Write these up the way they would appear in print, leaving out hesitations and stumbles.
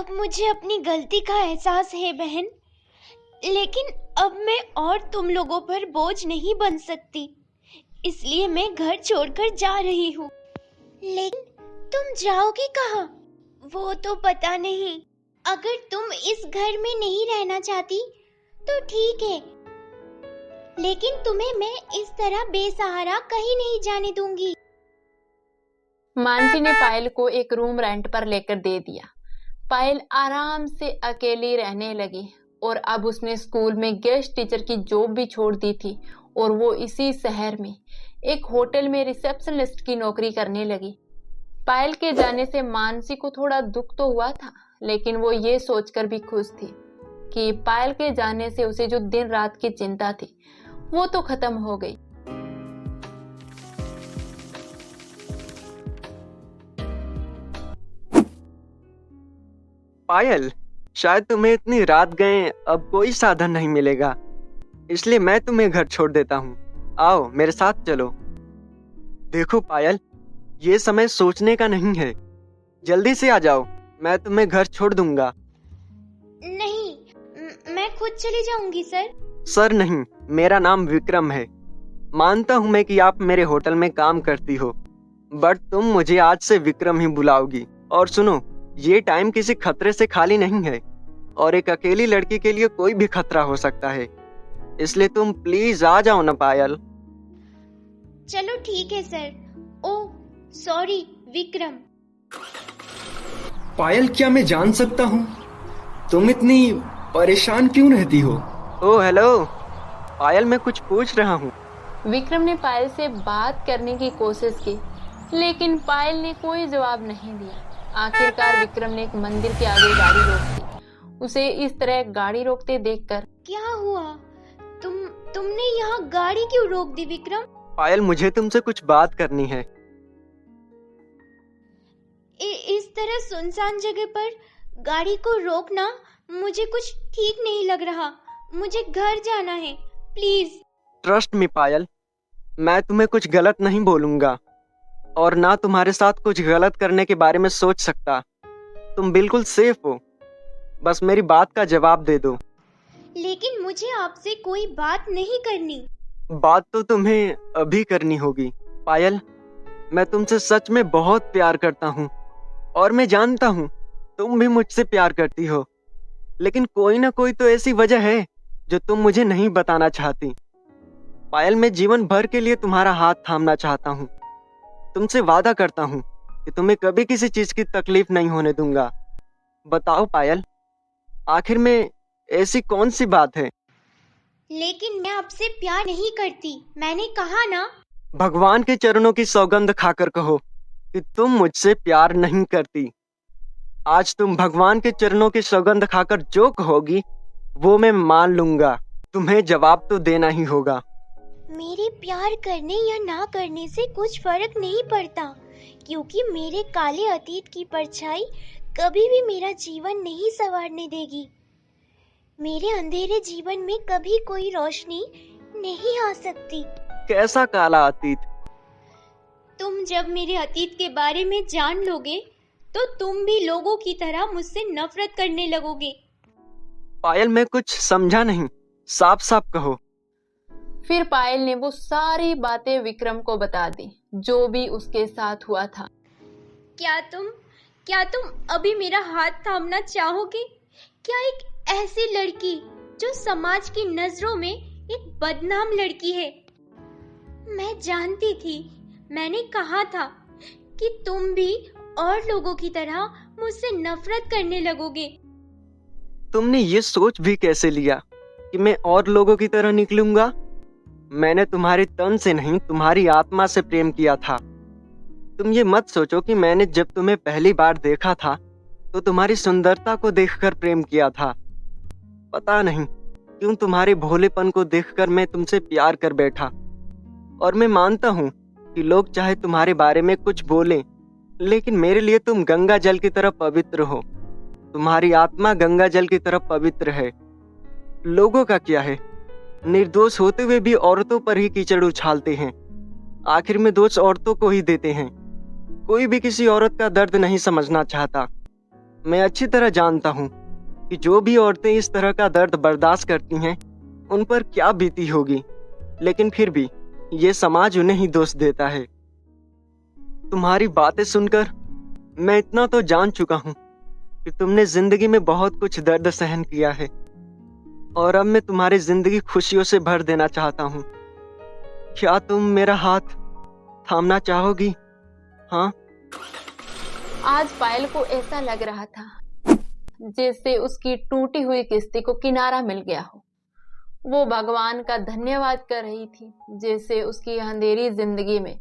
अब मुझे अपनी गलती का एहसास है बहन, लेकिन अब मैं और तुम लोगों पर बोझ नहीं बन सकती, इसलिए मैं घर छोड़कर जा रही हूँ। लेकिन तुम जाओगी कहाँ? वो तो पता नहीं। अगर तुम इस घर में नहीं रहना चाहती तो ठीक है, लेकिन तुम्हें मैं इस तरह बेसहारा कहीं नहीं जाने दूंगी। मानसी ने पायल को एक रूम रेंट पर लेकर दे दिया। पायल आराम से अकेली रहने लगी और अब उसने स्कूल में गेस्ट टीचर की जॉब भी छोड़ दी थी और वो इसी शहर में एक होटल में रिसेप्शनिस्ट की नौकरी करने लगी। पायल के जाने से मानसी को थोड़ा दुख तो हुआ था, लेकिन वो ये सोचकर भी खुश थी कि पायल के जाने से उसे जो दिन रात की चिंता थी वो तो खत्म हो गई। पायल, शायद तुम्हें इतनी रात गए अब कोई साधन नहीं मिलेगा, इसलिए मैं तुम्हें घर छोड़ देता हूँ। आओ मेरे साथ चलो। देखो पायल, ये समय सोचने का नहीं है, जल्दी से आ जाओ, मैं तुम्हें घर छोड़ दूंगा। नहीं, मैं खुद चली जाऊंगी सर। सर नहीं, मेरा नाम विक्रम है। मानता हूँ मैं कि आप मेरे होटल में काम करती हो, बट तुम मुझे आज से विक्रम ही बुलाओगी। और सुनो, ये टाइम किसी खतरे से खाली नहीं है और एक अकेली लड़की के लिए कोई भी खतरा हो सकता है, इसलिए तुम प्लीज आ जाओ ना पायल। चलो ठीक है sir. Oh sorry Vikram. Payal, क्या मैं जान सकता हूँ तुम इतनी परेशान क्यों रहती हो? ओह हेलो पायल, मैं कुछ पूछ रहा हूँ। विक्रम ने पायल से बात करने की कोशिश की, लेकिन पायल ने कोई जवाब नहीं दिया। आखिरकार विक्रम ने एक मंदिर के आगे गाड़ी रोक दी। उसे इस तरह गाड़ी रोकते देखकर, क्या हुआ? तुमने यहाँ गाड़ी क्यों रोक दी विक्रम? पायल, मुझे तुमसे कुछ बात करनी है। इस तरह सुनसान जगह पर गाड़ी को रोकना मुझे कुछ ठीक नहीं लग रहा। मुझे घर जाना है, प्लीज। ट्रस्ट मी पायल, मैं तुम्हें कुछ गलत नहीं बोलूंगा और ना तुम्हारे साथ कुछ गलत करने के बारे में सोच सकता। तुम बिल्कुल सेफ हो, बस मेरी बात का जवाब दे दो। लेकिन मुझे आपसे कोई बात नहीं करनी। बात तो तुम्हें अभी करनी होगी। पायल, मैं तुमसे सच में बहुत प्यार करता हूँ और मैं जानता हूँ तुम भी मुझसे प्यार करती हो, लेकिन कोई ना कोई तो ऐसी वजह है जो तुम मुझे नहीं बताना चाहती। पायल, मैं जीवन भर के लिए तुम्हारा हाथ थामना चाहता हूँ। तुमसे वादा करता हूँ कि तुम्हें कभी किसी चीज की तकलीफ नहीं होने दूंगा। बताओ पायल, आखिर में ऐसी कौन सी बात है? लेकिन मैं आपसे प्यार नहीं करती, मैंने कहा ना। भगवान के चरणों की सौगंध खाकर कहो कि तुम मुझसे प्यार नहीं करती। आज तुम भगवान के चरणों की सौगंध खाकर जो कहोगी वो मैं मान लूंगा। तुम्हें जवाब तो देना ही होगा। मेरे प्यार करने या ना करने से कुछ फर्क नहीं पड़ता, क्योंकि मेरे काले अतीत की परछाई कभी भी मेरा जीवन नहीं संवारने देगी। मेरे अंधेरे जीवन में कभी कोई रोशनी नहीं आ सकती। कैसा काला अतीत? तुम जब मेरे अतीत के बारे में जान लोगे तो तुम भी लोगों की तरह मुझसे नफरत करने लगोगे। पायल, मैं कुछ समझा नहीं, साफ साफ कहो। फिर पायल ने वो सारी बातें विक्रम को बता दी जो भी उसके साथ हुआ था। क्या तुम अभी मेरा हाथ थामना चाहोगे? क्या एक ऐसी लड़की जो समाज की नजरों में एक बदनाम लड़की है? मैं जानती थी, मैंने कहा था कि तुम भी और लोगों की तरह मुझसे नफरत करने लगोगे। तुमने ये सोच भी कैसे लिया कि मैं और लोगों की तरह निकलूंगा? मैंने तुम्हारे तन से नहीं, तुम्हारी आत्मा से प्रेम किया था। तुम ये मत सोचो कि मैंने जब तुम्हें पहली बार देखा था तो तुम्हारी सुंदरता को देखकर प्रेम किया था। पता नहीं क्यों तुम्हारे भोलेपन को देखकर मैं तुमसे प्यार कर बैठा। और मैं मानता हूँ कि लोग चाहे तुम्हारे बारे में कुछ बोलें, लेकिन मेरे लिए तुम गंगा जल की तरह पवित्र हो। तुम्हारी आत्मा गंगा जल की तरह पवित्र है। लोगों का क्या है, निर्दोष होते हुए भी औरतों पर ही कीचड़ उछालते हैं। आखिर में दोष औरतों को ही देते हैं। कोई भी किसी औरत का दर्द नहीं समझना चाहता। मैं अच्छी तरह जानता हूँ कि जो भी औरतें इस तरह का दर्द बर्दाश्त करती हैं उन पर क्या बीती होगी, लेकिन फिर भी ये समाज उन्हें ही दोष देता है। तुम्हारी बातें सुनकर मैं इतना तो जान चुका हूँ कि तुमने जिंदगी में बहुत कुछ दर्द सहन किया है, और अब मैं तुम्हारी जिंदगी खुशियों से भर देना चाहता हूँ। क्या तुम मेरा हाथ थामना चाहोगी? हाँ। आज पायल को ऐसा लग रहा था जैसे उसकी टूटी हुई किश्ती को किनारा मिल गया हो। वो भगवान का धन्यवाद कर रही थी, जैसे उसकी अंधेरी जिंदगी में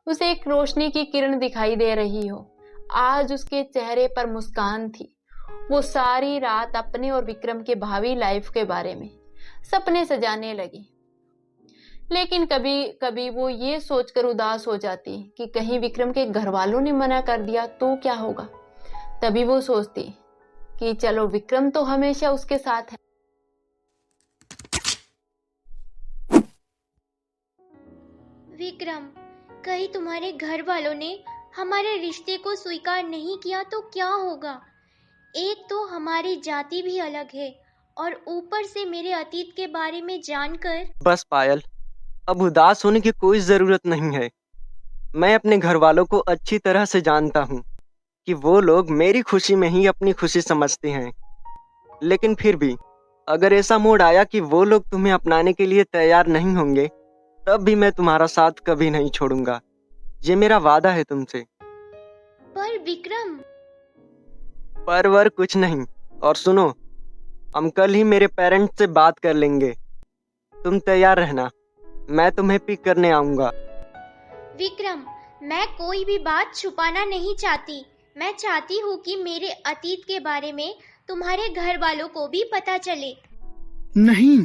उसे एक रोशनी की किरण दिखाई दे रही हो। आज उसके चेहरे पर मुस्कान थी। वो सारी रात अपने और विक्रम के भावी लाइफ के बारे में सपने सजाने लगी, लेकिन कभी कभी वो ये सोचकर उदास हो जाती कि कहीं विक्रम के घर वालों ने मना कर दिया तो क्या होगा। तभी वो सोचती कि चलो, विक्रम तो हमेशा उसके साथ है। विक्रम, कहीं तुम्हारे घर वालों ने हमारे रिश्ते को स्वीकार नहीं किया तो क्या होगा? एक तो हमारी जाति भी अलग है और ऊपर से मेरे अतीत के बारे में जानकर। बस पायल, अब उदास होने की कोई जरूरत नहीं है। मैं अपने घर वालों को अच्छी तरह से जानता हूँ कि वो लोग मेरी खुशी में ही अपनी खुशी समझते हैं, लेकिन फिर भी अगर ऐसा मोड़ आया कि वो लोग तुम्हें अपनाने के लिए तैयार नहीं होंगे, तब भी मैं तुम्हारा साथ कभी नहीं छोड़ूंगा। ये मेरा वादा है तुमसे। पर विक्रम। पर कुछ नहीं। और सुनो, हम कल ही मेरे पेरेंट्स से बात कर लेंगे। तुम तैयार रहना, मैं तुम्हें पिक करने आऊंगा। विक्रम, मैं कोई भी बात छुपाना नहीं चाहती। मैं चाहती हूँ कि मेरे अतीत के बारे में तुम्हारे घर वालों को भी पता चले। नहीं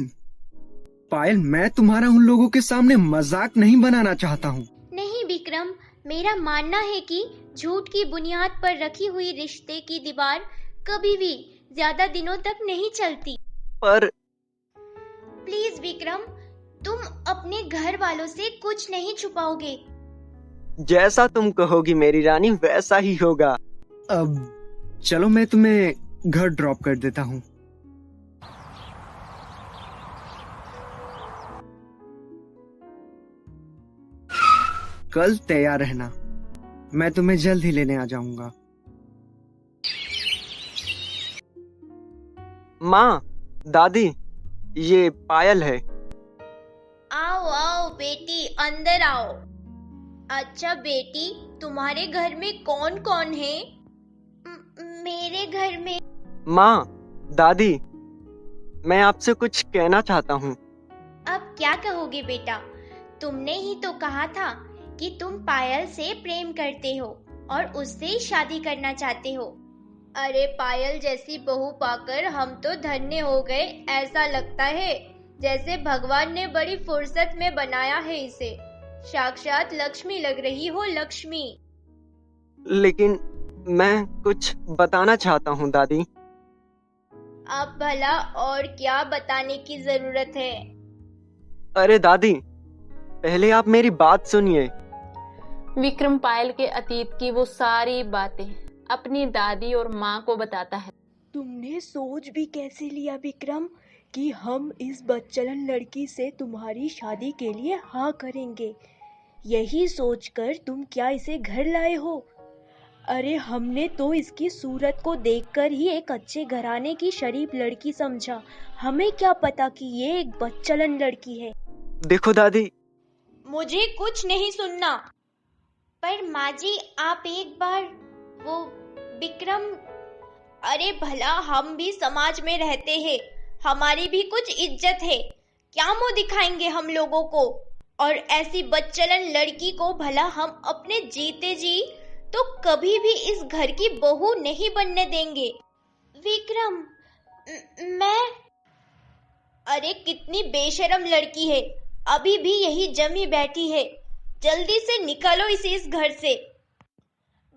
पायल, मैं तुम्हारा उन लोगों के सामने मजाक नहीं बनाना चाहता हूँ। नहीं विक्रम, मेरा मानना है कि झूठ की बुनियाद पर रखी हुई रिश्ते की दीवार कभी भी ज्यादा दिनों तक नहीं चलती। पर प्लीज विक्रम, तुम अपने घर वालों से कुछ नहीं छुपाओगे। जैसा तुम कहोगी मेरी रानी, वैसा ही होगा। अब चलो, मैं तुम्हें घर ड्रॉप कर देता हूँ। कल तैयार रहना, मैं तुम्हें जल्द ही लेने आ जाऊंगा। माँ, दादी, ये पायल है। आओ आओ बेटी, अंदर आओ। अच्छा बेटी, तुम्हारे घर में कौन कौन है? मेरे घर में। माँ, दादी, मैं आपसे कुछ कहना चाहता हूँ। अब क्या कहोगे बेटा? तुमने ही तो कहा था कि तुम पायल से प्रेम करते हो और उससे शादी करना चाहते हो। अरे पायल जैसी बहू पाकर हम तो धन्य हो गए। ऐसा लगता है जैसे भगवान ने बड़ी फुर्सत में बनाया है इसे। साक्षात लक्ष्मी लग रही हो, लक्ष्मी। लेकिन मैं कुछ बताना चाहता हूँ दादी। अब भला और क्या बताने की जरूरत है? अरे दादी, पहले आप मेरी बात सुनिए। विक्रम पायल के अतीत की वो सारी बातें अपनी दादी और माँ को बताता है। तुमने सोच भी कैसे लिया विक्रम कि हम इस बच्चलन लड़की से तुम्हारी शादी के लिए हाँ करेंगे? यही सोचकर तुम क्या इसे घर लाए हो? अरे हमने तो इसकी सूरत को देखकर ही एक अच्छे घराने की शरीफ लड़की समझा। हमें क्या पता कि ये एक बच्चलन लड़की है। देखो दादी, मुझे कुछ नहीं सुनना। पर माँ जी, आप एक बार वो विक्रम। अरे भला हम भी समाज में रहते हैं, हमारी भी कुछ इज्जत है। क्या मुंह दिखाएंगे हम लोगों को? और ऐसी बच्चलन लड़की को भला हम अपने जीते जी तो कभी भी इस घर की बहू नहीं बनने देंगे। विक्रम, मैं। अरे कितनी बेशरम लड़की है, अभी भी यही जमी बैठी है। जल्दी से निकालो इसे इस घर से।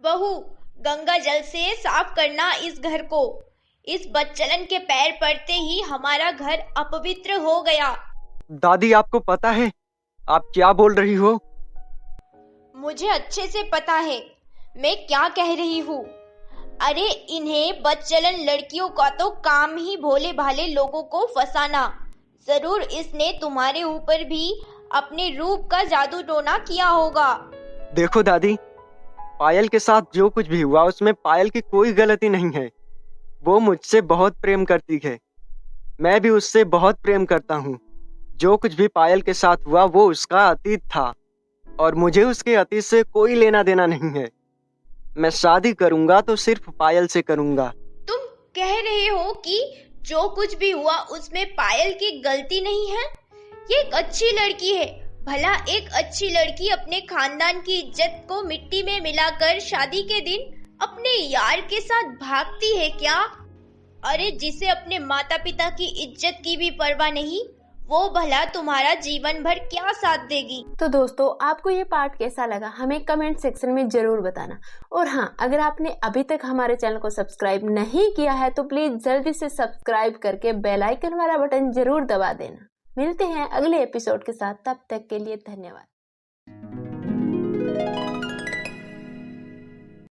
बहू, गंगा जल से साफ करना इस घर को। इस बच्चलन के पैर पड़ते ही हमारा घर अपवित्र हो गया। दादी, आपको पता है आप क्या बोल रही हो? मुझे अच्छे से पता है मैं क्या कह रही हूँ। अरे इन्हें बदचलन लड़कियों का तो काम ही भोले भाले लोगों को फंसाना। जरूर इसने तुम्हारे ऊपर भी अपने रूप का जादू टोना किया होगा। देखो दादी, पायल के साथ जो कुछ भी हुआ उसमें पायल की कोई गलती नहीं है। वो मुझसे बहुत प्रेम करती है, मैं भी उससे बहुत प्रेम करता हूँ। जो कुछ भी पायल के साथ हुआ वो उसका अतीत था और मुझे उसके अतीत से कोई लेना देना नहीं है। मैं शादी करूंगा तो सिर्फ पायल से करूंगा। तुम कह रहे हो कि जो कुछ भी हुआ उसमें पायल की गलती नहीं है? ये एक अच्छी लड़की है। भला एक अच्छी लड़की अपने खानदान की इज्जत को मिट्टी में मिलाकर शादी के दिन अपने यार के साथ भागती है क्या? अरे जिसे अपने माता पिता की इज्जत की भी परवाह नहीं, वो भला तुम्हारा जीवन भर क्या साथ देगी। तो दोस्तों, आपको ये पार्ट कैसा लगा हमें कमेंट सेक्शन में जरूर बताना। और हाँ, अगर आपने अभी तक हमारे चैनल को सब्सक्राइब नहीं किया है तो प्लीज जल्दी से सब्सक्राइब करके बेल आइकन वाला बटन जरूर दबा देना। मिलते हैं अगले एपिसोड के साथ, तब तक के लिए धन्यवाद।